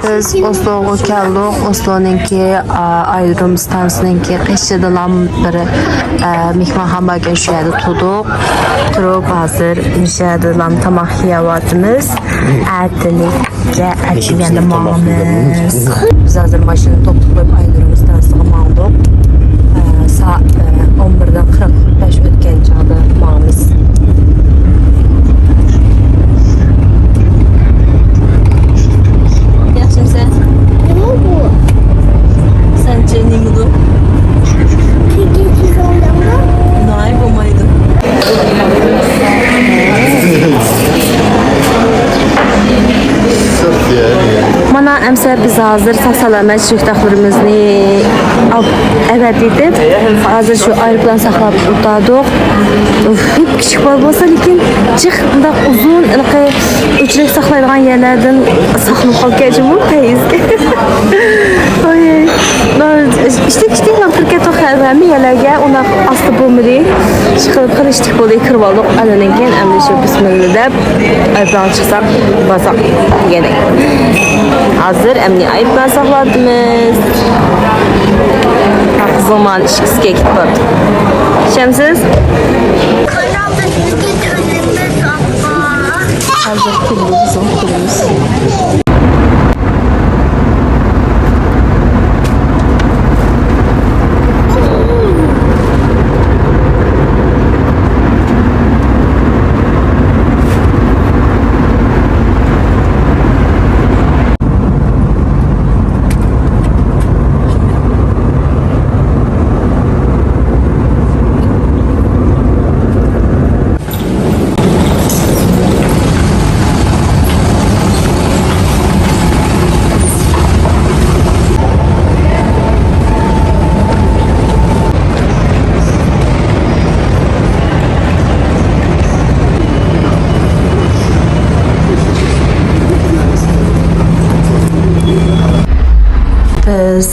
Biz Oslo'ga keldik. Oslo'ningki ayrım stansiyasınınki Qishchidalam bir mehmonxonaga shu yerda turib hozir o'sha yerda tomoq yeyapmiz. Ertalikka atganda mamiz. Biz hozir mashina to'xtatib qo'yib ayrım stansiyasiga mangdik. Saat 11:45 o'tgan chog'da mamiz. Mana emse biz hazır sağ-salamet şirketlerimizni evet edip hazır şu aeroplan saxlab o'tirdik. Hep kichik bo'lsa, lekin chiq bunda uzun uçlik saqlaydigan yerlardan saqlab qolganjimi payiz. Oy. İşte Türkiye to'xtalgan yerlarga ona asli bo'lmadi. Chiqib qilishdik bo'ldi, kirib oldik. Anadan keyin endi shu bismillah deb aeroplan chiqsak, basak degan. Hazır emni aeroplan saqladimiz. Zaman işkisiga ketib. Şemsiz? Hazır kuruluz.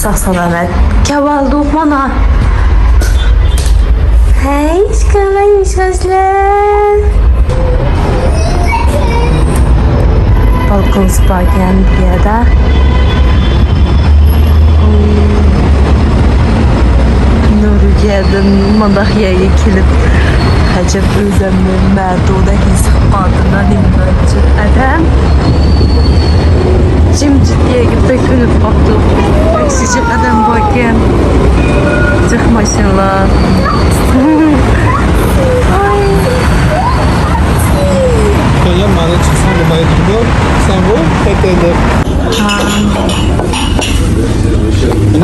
Sağ-salamet kavaldık mana. Hey, çıkarmayın işgaçlar. Balkon spagen bir yerde. Nuriye'den Madahya'ya kelip Hacep özlemli Merdo'da hesapladığına dinleyince adam Cimcitliğe gittik ünüp baktık. Eksicik adam bakın. Çık maşallah. Kaya mana çıksın bu bayı gidiyor. Sen bu tekrar.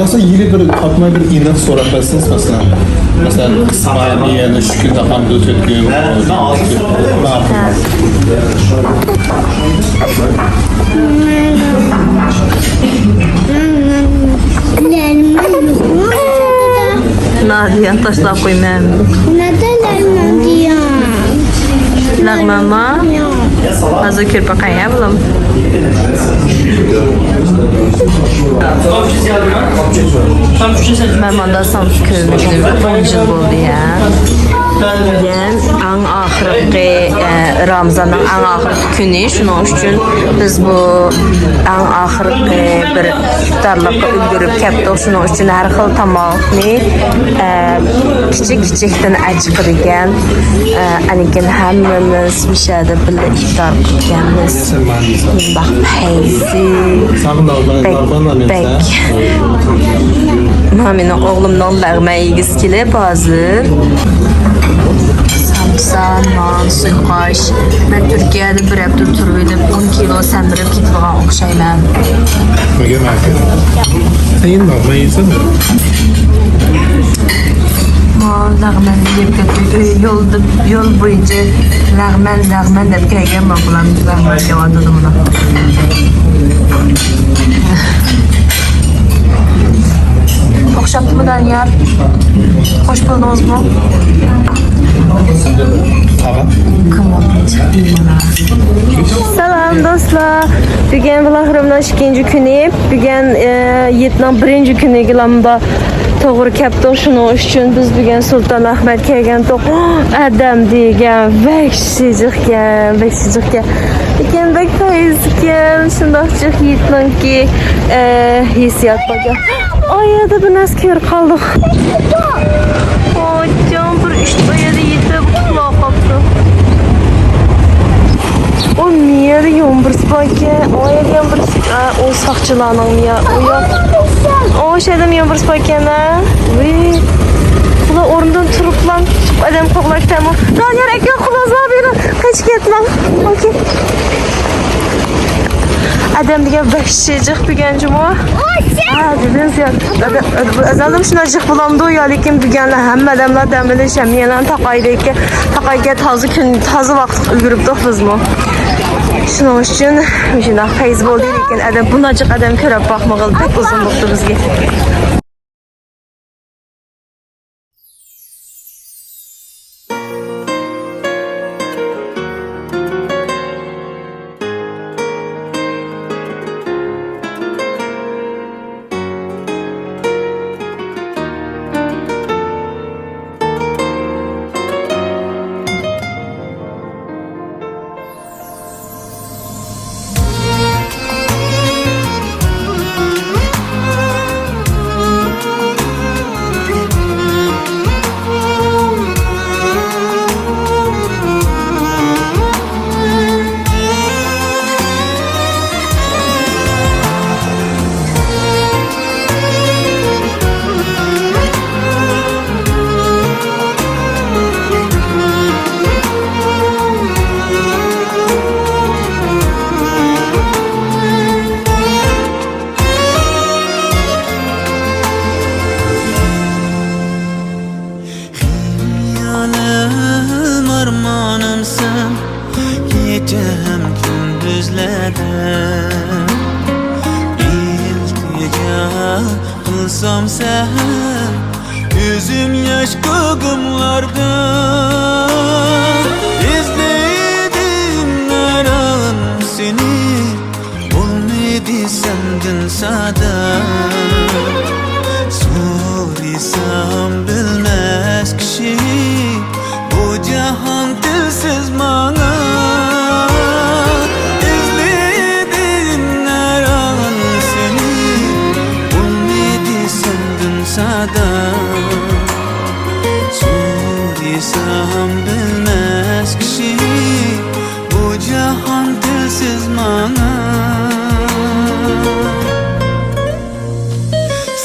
Nasıl yeni bir katma bir iğne sorabilirsiniz mesela. Mesela İsmailiye'nin şükürde hamdü tütkün. Nadiyan taşlap koymam. Neden Nadiyan? Lagmama. Hazır kirpa kayablam. Memanda Samsun köyümüzün 10 yıl oldu ya. Bugün en ahirki Ramazan'ın en ahirki günü. Şunun için biz bu en ahirki bir iftarlıkta öldürüp keptik. Şunun için her xil tamamını küçük-küçükten acıqırıken anikin hemmimiz bir şeyde bile iftar kılganmiz. Bak peyzi, bek. Mami'nin oğlumdan lağma yegiz kelib hazır. Samsa, non, suyqosh. Ben Türkiye'de bir hafta turib edib 10 kilo semirib ketgan o'xshayman. Nega marka? Sen lag'ma yeysan mi? Lag'man yeb ketdik. Yo'l bo'yicha lag'man deb kelganman bular lag'man yeyotdi buni. O'xshabdimi Daniel? Xo'sh bo'ldingizmi? Selam dostlar. Bugün Vlahırımdan ikinci günü. Bugün Yetnan birinci günü gilamba Toğru kaptıq şunu üçün biz bugün Sultanahmet kelgan toq adam degan vahşicikkan lekin bak fayizkan shundoqchiq yetmanki hissiyat bo'lgan oyada bir narsa ko'rib qoldik jon bir oyada yetib uxlab qolibdi o niye yomur spake oyada yomur o soqchilarning ya o şeyden yomur spake ne Ula orundan turup lan adam koklak tamam. Lan yerek yok kulazlar beni. Kaç gitmem. Okey. Adam diye vahşicik bir gencim o. Dediniz ya. Azalım şunacık bulamdı ya. Lekin bügenle hem adamlar demeli şemiyeler takaydı ki. Takayga tazı vakit ülgürüpdük biz mi? Şunun için şuna feyz oldu lekin adam bunacık adam körüp bakmağıl pek uzun buldu bizge. Gecem gündüzlere İltica kılsam sen Yüzüm yaş kıgımlarda İzledim her an seni Olmadı sendin sada Soruysam bilmez kişi Bu cihan dilsiz bana İzledim her an seni Olmadı sendin sada Soruysam bilmez kişi Bu cihan dilsiz bana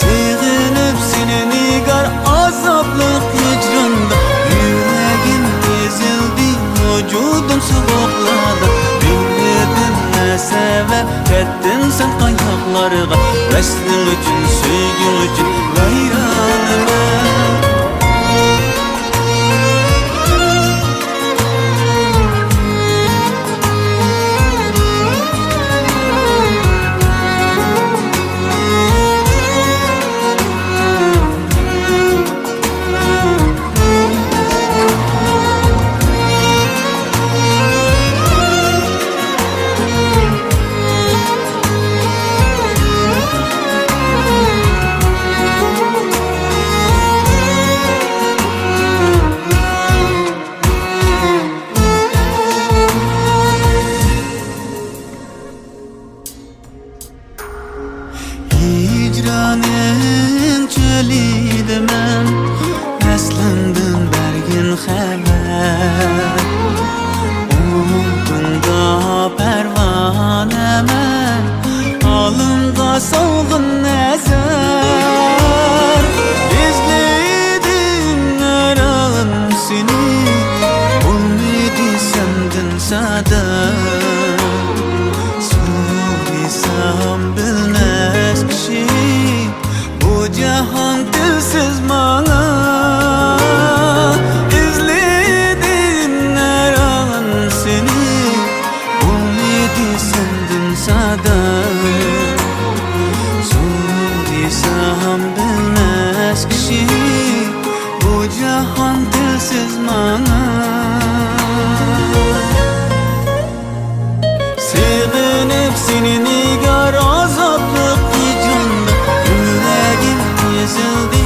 Sevinip seni nigar azaplık hicranda Yüreğim ezildi vücudum soğukladı Bilmedin ne sebep ettin sen ayaklarıma Veslim için sevgin için gayranım ben Hicranın çölüydüm ben Eslendim bergin haber Umutunda pervanemen Alımda solgun nezer İzledim her an seni Olmadı sendin sada Soruysam bilmez kişi Bu cihan dilsiz bana İzledim her an seni Olmadı sendin sada Soruysam bilmez kişi Bu cihan dilsiz bana Sevinip seni nigar azaplık hicranda Yüreğim ezildi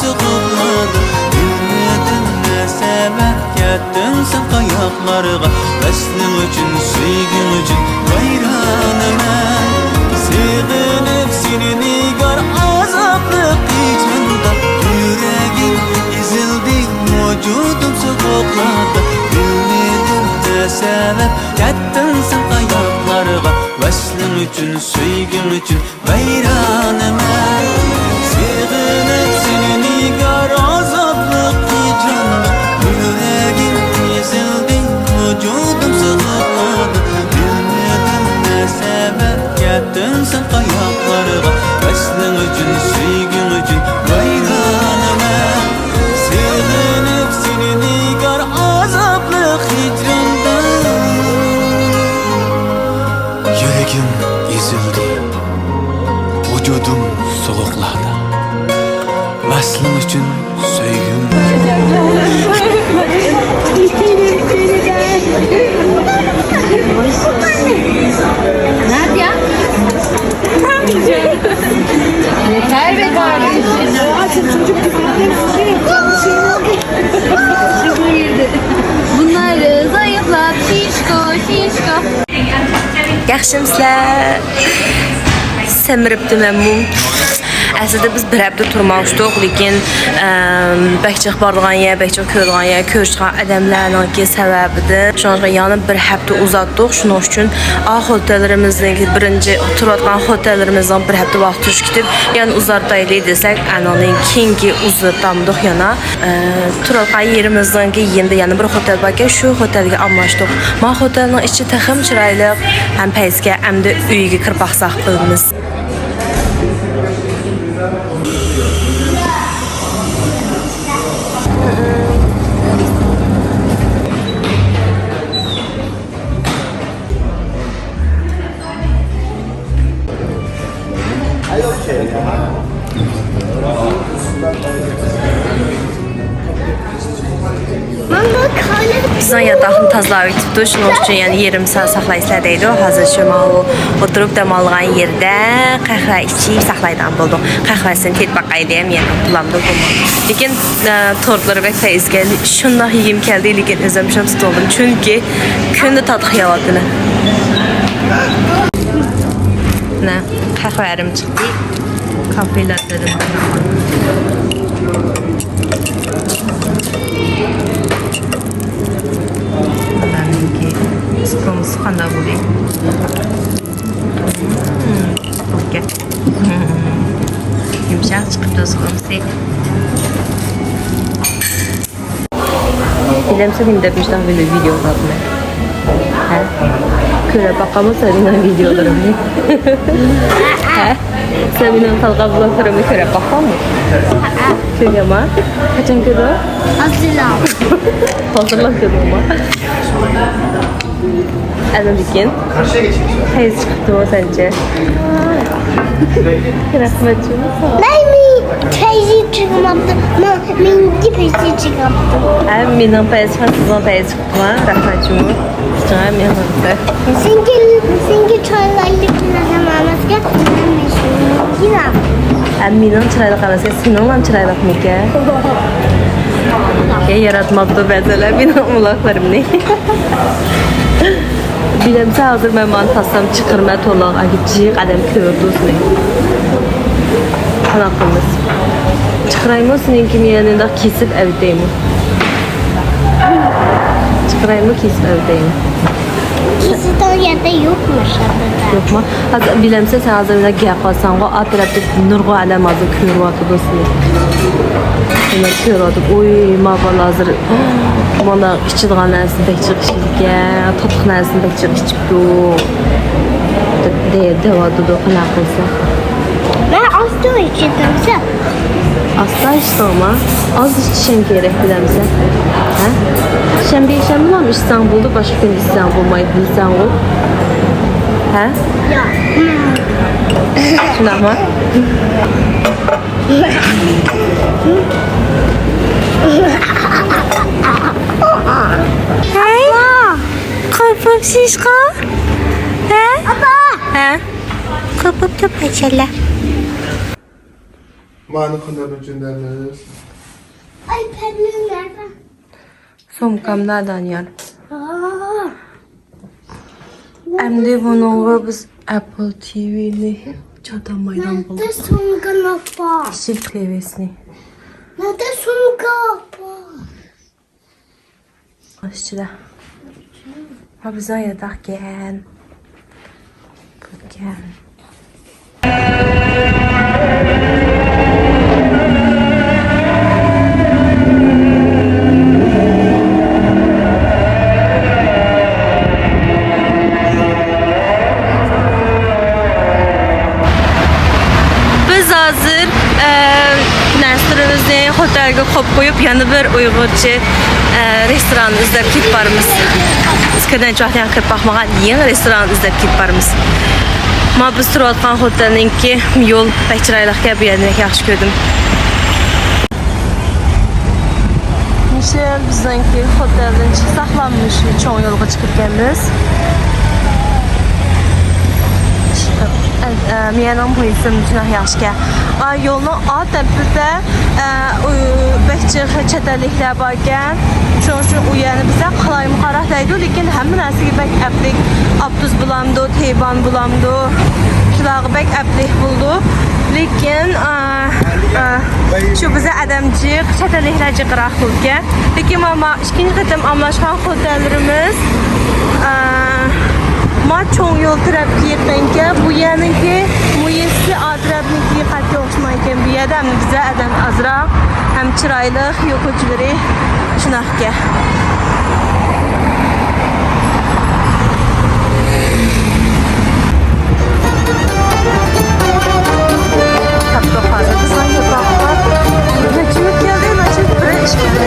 soğukladı. Bilmedim ne sebep geldin sen kayaklarga. Veslim üçün, sevgin üçün hayranım ben. Sığınıp seni nigar azaplı içinde. Yüreğim ezildi, vücudum soğukladı. Bilmedim ne sebep geldin sen kayaklarga. Veslim üçün, sevgin üçün hayranım ben. Sığınıp seni nigar azaplı içinde. Yüreğim ezildi, vücudum soğukladı. Bilmedim ne sebep geldin sen kayaklarga. Veslim üçün, sevgin üçün hayranım ben. Sığınıp seni nigar azaplı hicranda. Yüreğim ezildi, vücudum soğukladı. Veslim üçün, sevgim Nadia. Yeter be kardeşim. Bunları zayıflat, şişko. Yaxşımsızlar. Semiribdi mən mum. Əslində biz bir həftə turmamışdıq, lakin bəkcək bardağanya, bəkcək körğanya, körçüqən ədəmlərin ki səbəbidir. Şunun yanı bir həftə uzatdıq. Şunun üçün hotellerimizin birinci oturduğan hotellerimizden bir həftə vaxt düşküdür. Yəni uzardaydı desək, ananın kingi uzatdamdıq yana. Turduğan yerimizden ki yeni yəni bir hotel var ki, şu hotelge anlaşdıq. Ma hotelin içi təxim çiraylıq, həm pəyizgə, həm də üyüge qırpaqsaq bölümümüz. Bizden yatağını tazlayıb tutdu. Şunun üçün yəni yerim saxlayısladıydı. Hazır şömə o oturup damalıqan yerdə qəhvə içib saxlaydan buldum. Qəhvəsini tet baxaydıyım, yəni bulamdı bulmam. Lakin tortları və feyizgəli şundan yiyim gəldi, lakin özümşəm tutuldum. Çünki kündü tadı xiyalatını. Nə? Qəhvərim çıxdı. Kafelər dedim. Sıkımız kanda bulayım. Okey. Yumuşak çıktı sıkımsı. Bilemse benim de bizden böyle video atma. Ha? Köre bakamazsa benim videolarım ne? Ha? Sen benim talqa bloklarımı köre bakar mı? Köre ama. Kaçan köre? Hazırlan köre ama. Əzəlikin. Hayız çıxdı o səncə? Rəhmətciyim. Ben teyze çıkmadı. Mingi peyze çıkmadı. Mənim pəyəzfən, sizin pəyəz çıxdı. Rəhmətciyim. Canım yanımda. Senki çaylarlık ne zamanız ki? Yine. Mənim çıraylıq arası, sinanla çıraylıq mı ki? Yaratmaqda bəzələr benim mulaqlarım ne? Bilemsə hazır mən mantasam çıxır mət olaq, agicik ədəm kördüz ne? Kanaqımız. Çıxırayımı senin kimi yanında kesip evdeyim. Çıxırayımı kesip evdeyim. Kesip o yerde yokmuş adada. Yok mu? Bilemsə sən hazır bir qiyaqasan, o at tərəfdə nurğu ələm azı kör vatıbız ne? Bunlar kör vatıb, oy, mağal hazır. Bana içidiğen nəsin bəkçik işidik ya, tatıq nəsin bəkçik içibdi. Devadı da qanaqılsa. Ben asla içindimse. Asla içdi ama az içişən gerek biləmsə. Hə? Şənbə işən bulam İstanbul'da, başqa gün İstanbul maydı İstanbul. Hə? Ya. Şuna mı? Hey. Korkup şişko. He? Baba. He? Korkup da paçalı. Mani qanday uchunlarimiz? iPad'im nerede? Sumkam nereden yer? Aa, Endi bununla biz Apple TV'ni çatamaydan bulduk. nerede sunga var? Kiçik TV'sini. Nerede sunga var? Aşçıda. Ha bizden yatak gel. Gel. Biz hazır Nəsrimizni otelga qo'yib qo'yib yana bir Uyg'urcha restoran izlab ketib boramiz. Sizlardan jo'xtan qilib baxmagan yangi restoran izlab ketib boramiz. Ma biz turayotgan otelninki yo'l pek chiroyli ekan, bu yerni yaxshi ko'rdim. Mishel bizningki oteldan saqlanmish cho'ng yo'lga chiqib kelamiz. Mening bu isim juda yaxshi. Yo'lning o tepasida bekçi çetelikler bor ekan. Shuning uchun u yerni biza qalaymi qaraqlaydi, lekin hamma narsaga bek aplik, avtobus bulamdi, teban bulamdi. Shularga bek aplik bo'ldi. Lekin shu biza adamchiq çeteliklar jiqroq bo'lgan. Lekin mana ikkinchi qatam amlashgan hotellarimiz Ma cho'ng yo'l tarafga yaqinga, bu yerniki Muyessi atrofniki qatga o'xshamaykan. Bu yerda ham biza adam azroq, ham chiroyli yo'l ko'chalari shunaqa. Kapta hozir bizga yo'qlar. Nechun keldi, nechun bir ish keldi.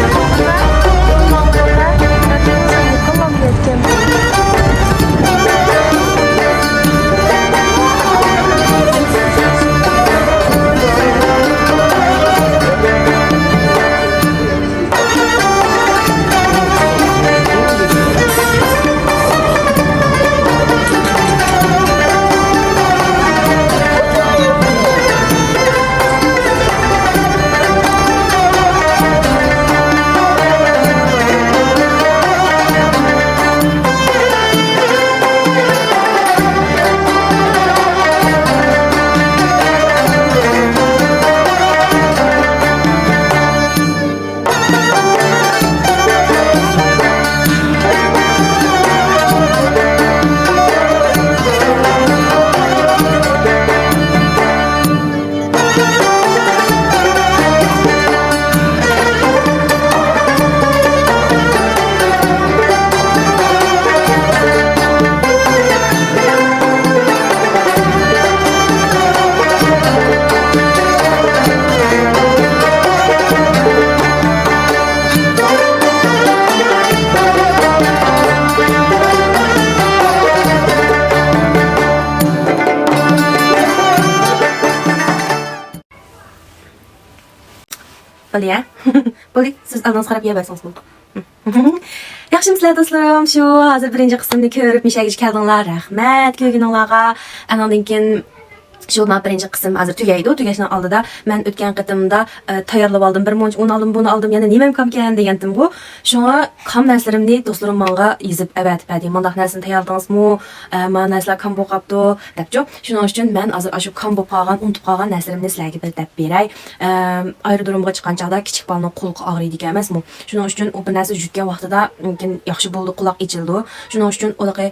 Bo'ldi ya. Bo'ldi, siz aldan qarab yebersangiz bo'ldi. Yaxshimisizlar do'stlarim? Shu hozir birinchi qismni ko'rib mishagish keldinglar. Rahmat ko'rganinglarga. Andan keyin shu men birinchi qism hozir tugaydi. Tugashdan oldida men o'tgan qitimda tayyorlab oldim. Bir monch un oldim, buni oldim. Yana nima ham kelgan degandim bu. Shunga qam narslarimni do'stlarim menga yozib avatib berdi. Mendaq narsani tayyorladingizmi? Men narsalar kam bo'lib qolibdi debchi. Shuning uchun men hozir shu kam bo'lib qolgan, unutib qolgan narslarimni sizlarga bildirib beray. Aerodromga chiqqan chaqda kichik balning qo'li og'riydi emasmi? Shuning uchun u bir narsa jutgan vaqtida mumkin yaxshi bo'ldi, quloq ichildi. Shuning uchun ularga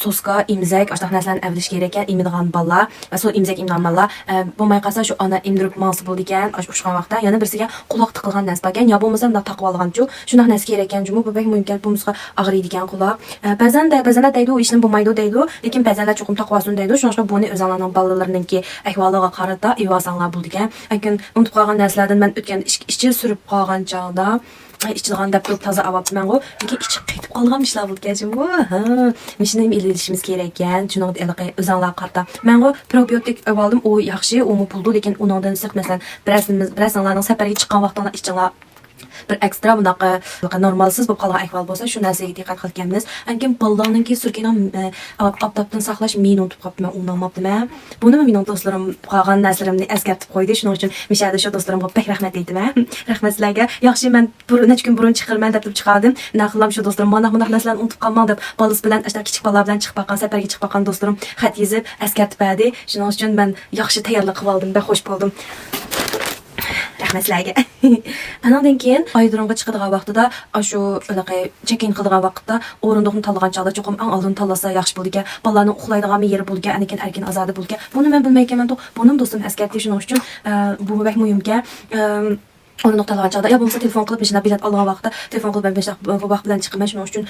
soska, imzak, ashtaq narsalarni avlish kerak ekan, imdigan ballar va so imzak imlanmalar. Bo'lmay qolsa shu ana imdirib mansi bo'ldi ekan, o'shgan vaqtda yana birisiga quloq tiqilgan narsa bor ekan, yo bo'lmasa bunday taqib olganchu, shunday narsa kerak ekan, jumi bu bek mumkin bunisiga og'riydi ekan quloq. Ba'zanda deydi u ishni bo'lmaydi deydi, lekin ba'zanda cho'qim taqib olsin deydi. Shuning uchun buni o'zlarining balalariningki ahvoliga qarata evasanlar bo'ldi ekan. Lekin unutib qolgan narsalardan men o'tgan ishchi surib qolgan chog'da ichilgan deb toza avapman go. Lekin ichi qaytib qolgan ishlar bo'lgan bu. Mishni ham ilishimiz kerak ekan. Shuningdek iliqi o'zanlar qarta. Men go probiotik oldim, u yaxshi, u puldi, lekin undan siq masalan, birazlarning safarga chiqqan vaqtda ichinglar bir ekstra bunaqa normalsiz bo'lib qolgan ahvol bo'lsa, shu narsaga diqqat qilganmiz. Lekin bolalarninki surkidan aptapdan saqlash meni unutib qolibman, unamabdiman. Buni mening do'stlarim qolgan narsalarni eskartib qo'ydi. Shuning uchun mishada shu do'stlarimga pek rahmat aytaman. Rahmat sizlarga. Yaxshi, men necha kun burun chiqirman deb chiqardim. Naqlam shu do'stlarim mana bunday narsalarni unutib qolmang deb bolas bilan ashta kichik bolalar bilan chiqib qolgan, safarga chiqib qolgan do'stlarim xat yozib eskartib berdi. Shuning uchun men yaxshi tayyorlik qilib oldim, ben xush bo'ldim. Rahmat sizlarga. Andan keyin aydironga chiqadigan vaqtida, shu check-in qiladigan vaqtda o'rindiqni tanlagan chog'da cho'qim eng oldin tanlasa yaxshi bo'ldi. Bolalarning uxlaydigan yeri bo'lgan, anikin erkin azodi bo'lgan. Buni men bilmayman, buni do'stim eskartdi. Shuning uchun bu bek muhimga onu noktalar çağda. Ya bulmasa telefon kılıp mesela bilet algan vaqtda telefon kılıp ben bu vaqt bilan chiqaman. Shuning uchun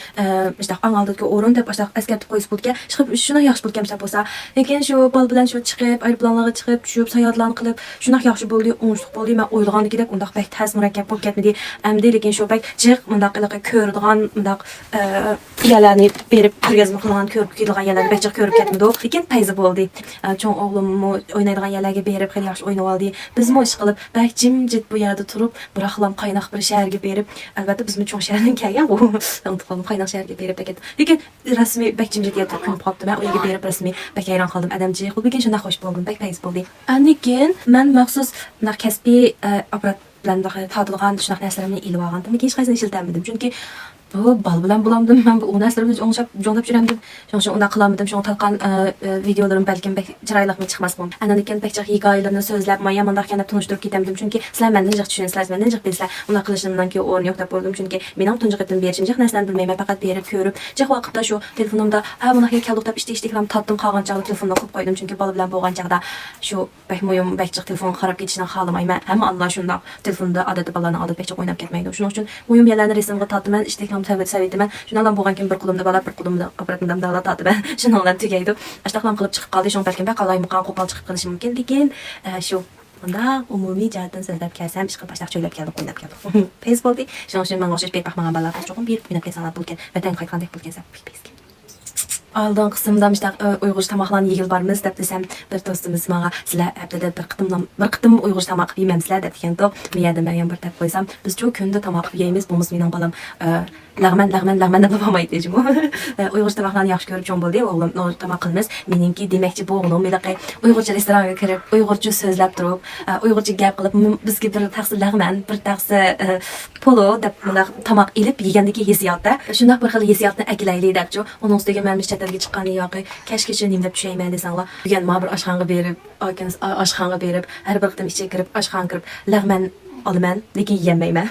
mesela ang oldingi o'rin deb eskartib qo'yib bo'lgan. Chiqib shuna yaxshi bo'lgan bo'lsa, lekin shu bol bilan shu chiqib, aeroplanlarga chiqib, tushib, sayohatlarni qilib, shuna yaxshi bo'ldi, o'ngishliq bo'ldi. Men o'ylagandagidek undaq bek tez murakkab bo'lib ketmedi. Endi lekin shu bek jiq mundaq ko'radigan, mundaq yalarni berib ko'rgazma qilgan, ko'rib kelgan yalarni bek jiq ko'rib ketmedi. Lekin payzi bo'ldi. Cho'ng o'g'limni o'ynaydigan yalarga berib, xil yaxshi o'ynab oldi. Biz mo ish qilib, bek jimjit bu yerda bırakılan kaynak bir şehirge berip, elbette bizim çok şehirden kelgen bu. Unutqalım kaynak şehirge berip beket. Lekin rasmi bek cimcet yerdə külüb qaldı. Ben o yerge berip rasmi bek hayran qaldım. Adamcıyıq. Bu bugün şunda hoş buldum. Bek payız buldu. Andikin ben məxsus kəsbi aparat bilan tadılğan şunaq nəsələrimni ilib alğandım. Lekin heç qaysını işiltənmədim. Çünki bu bal bilan bulamdım. Ben o nəsələrimni joңlap жүрəmdim. Şoň onda qılamdım. Şoň talqan videolarım bəlkə bək çıraylıqmı çıxmaz bu. Andikin bək çox hekayələrini sözləb, mən yamandaq kəndə tunuşdurub getəmdim. Çünki sizlər məndən necə düşünürsünüz, məndən necə bilsizlər. Ona qılışımdan ki o'rin yo'q deb qo'ydim. Çünki mening tunji qitim berishim jiq narsalarni bilmayman, faqat berib ko'rib. Jiq vaqtda shu telefonimda bunaqa keldik deb ishtiklam tatdim qolgan chog'da telefonni qo'yib qo'ydim. Çünki bola bilan bo'lgan chog'da shu bək mo'yim bək jiq telefon qarab ketishini xohlamayman. Hamma Allah shundaq telefonda odatda bolalarni olib bək jiq o'ynab ketmaydi. Shuning uchun mo'yim yalarni resimga tatdim, ishtiklam savaydiman. Shundan bo'lgan kim bir qo'limda bala, bir qo'limda apparatımdan davlat tatdim. Shundan tugaydi. Ashtaqlam qilib chiqib qoldi. Shun balkim baqalaymiqan qo'pol chiqib qilishi mumkin. Lekin shu bunda umumiy jihatdan so'zlab kelsam, ishqi boshlab cho'ylab keldik, o'ynab keldik. Pes bo'ldi. Shuning uchun men o'xshash bepahmagan balalar cho'qim berib o'ynab kelsalar bo'lgan. Vatan qaytgandek bo'lgansa, pes. Aldığın qismda işte Uyghur tamaqlarını yeyil barmız deb desem bir dostumuz mağa sizlar haftada bir qitim Uyghur tamaq yemamsizlar deb degan to'p. Miyada men bir deb qo'ysam, biz çok kunda tamaq yeymiz. Bumuz mening balam lag'man deb bo'lmaydi dejim. Uyghur tamaqlarını yaxshi ko'rib cho'ng bo'ldi. O'g'lim no tamaq qilmiz. Meningki demakchi bu o'g'lim melaqa Uyg'urcha restoranga kirib, Uyg'urcha so'zlab turib, Uyg'urcha gap qilib, bizga bir taqsi lag'man, bir taqsi polo deb tamaq ilib yegandagi hissiyotda shunday bir xil hissiyotni aklaylik debchi. Onun ustiga men chetlarga chiqqani yo'qi, kashgacha nimlab tushayman desanglar. Bugun ma bir oshxonaga berib, oshxonaga berib, har bir qitim ichga kirib, oshxonaga kirib lag'man olaman, lekin yemayman.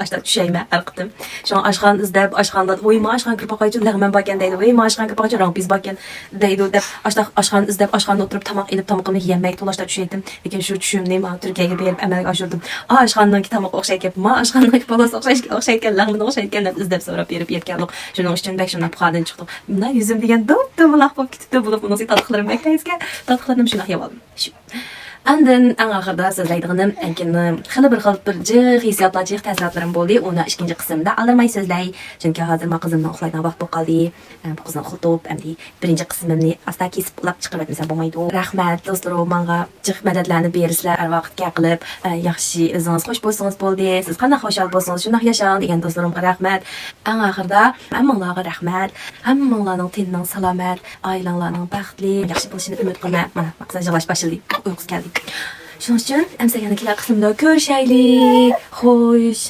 Ashta tushayman har qitim. Shu oshxon izlab, oshxonda voy ma oshxon kirib qo'ychi lag'man bo'lgan deydi. Voy ma oshxon kirib qo'ychi rampiz bo'lgan deydi deb ashta oshxon izlab, oshxonda o'tirib tamoq ilib, tamoqimni yemay to'lashda tushaydim. Lekin shu tushumni men Turkiyaga berib amalga oshirdim. Oshxondan tamoq o'xshaygan, ma oshxondan bolas o'xshaygan, lag'man o'xshaygan deb izlab so'rab berib yetganlik. Shuning uchun bek shunday puxadan chiqdim. Bundan yuzim degan dum-dumlaq bo'lib ketdi. Bo'lib bunisi tadqiqlarim beklayizga, tadqiqlarim shunday yavaldim. Andın en ahırda sözləydiğim xili bir jiq hissiyotlar, jiq ta'sirotlarim bo'ldi. Uni ikkinchi qismda aldırmay sözlay. Çünki hozir men qizimni uxlaydigan vaqt bo'lib qoldi. Bu qizni uxlatib, endi birinchi qismimni asta kesib ulab chiqarib etmasam bo'lmaydi. Rahmat do'stlarim, menga jiq madadlarni berisizlar, har vaqtga qilib, yaxshi o'zingiz xush bo'lsangiz bo'ldi. Siz qanday xushal bo'lsangiz, shunday yashang degan do'stlarimga rahmat. En ahırda hammanglarga rahmat. Hammanglarning tinning salomat, oilanglarning baxtli, yaxshi bo'lishini umid qilaman. Mana maqsad jalash başladı. Uyqusi keldi. Shuning uchun amsa yana kelar qismda ko'rishaylik. Xo'sh.